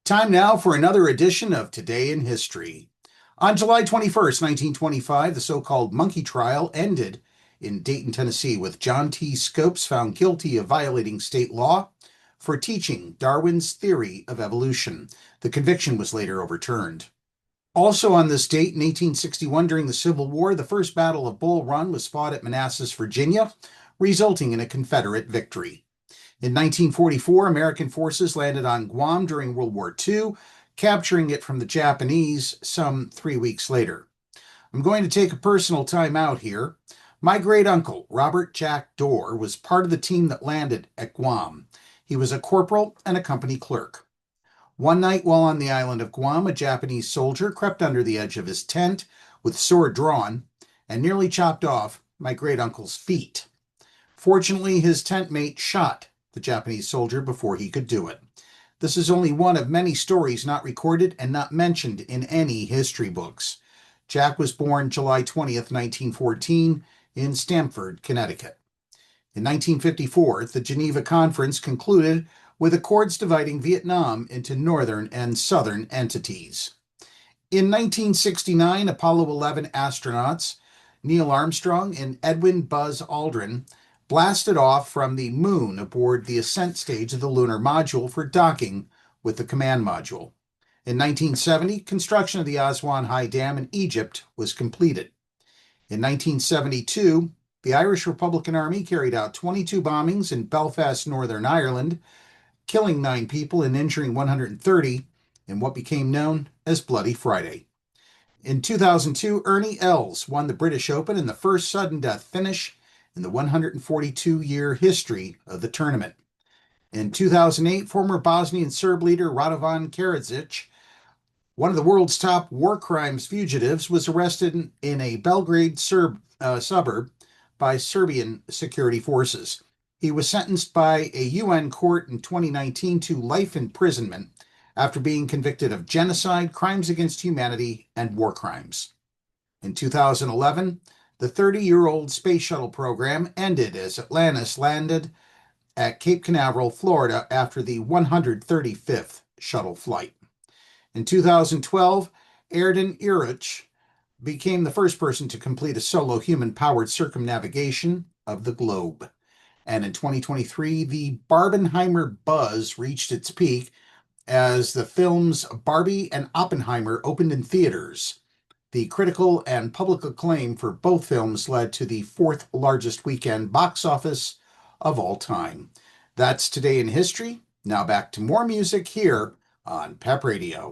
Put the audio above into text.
Time now for another edition of Today in History. On July 21st, 1925, the so-called monkey trial ended in Dayton, Tennessee, with John T. Scopes found guilty of violating state law for teaching Darwin's theory of evolution. The conviction was later overturned. Also on this date, in 1861, during the Civil War, the First Battle of Bull Run was fought at Manassas, Virginia, resulting in a Confederate victory. In 1944, American forces landed on Guam during World War II, capturing it from the Japanese some 3 weeks later. I'm going to take a personal time out here. My great uncle, Robert Jack Dorr, was part of the team that landed at Guam. He was a corporal and a company clerk. One night while on the island of Guam, a Japanese soldier crept under the edge of his tent with sword drawn and nearly chopped off my great uncle's feet. Fortunately, his tent mate shot the Japanese soldier before he could do it. This is only one of many stories not recorded and not mentioned in any history books. Jack was born July 20th, 1914, in Stamford, Connecticut. In 1954, the Geneva Conference concluded with accords dividing Vietnam into northern and southern entities. In 1969, Apollo 11 astronauts Neil Armstrong and Edwin Buzz Aldrin blasted off from the moon aboard the ascent stage of the lunar module for docking with the command module. In 1970, construction of the Aswan High Dam in Egypt was completed. In 1972, the Irish Republican Army carried out 22 bombings in Belfast, Northern Ireland, killing 9 people and injuring 130 in what became known as Bloody Friday. In 2002, Ernie Els won the British Open in the first sudden death finish in the 142-year history of the tournament. In 2008, former Bosnian Serb leader Radovan Karadzic, one of the world's top war crimes fugitives, was arrested in a Belgrade suburb by Serbian security forces. He was sentenced by a UN court in 2019 to life imprisonment after being convicted of genocide, crimes against humanity, and war crimes. In 2011, the 30-year-old space shuttle program ended as Atlantis landed at Cape Canaveral, Florida, after the 135th shuttle flight. In 2012, Erden Iric became the first person to complete a solo human-powered circumnavigation of the globe. And in 2023, the Barbenheimer buzz reached its peak as the films Barbie and Oppenheimer opened in theaters. The critical and public acclaim for both films led to the 4th largest weekend box office of all time. That's Today in History. Now back to more music here on Pep Radio.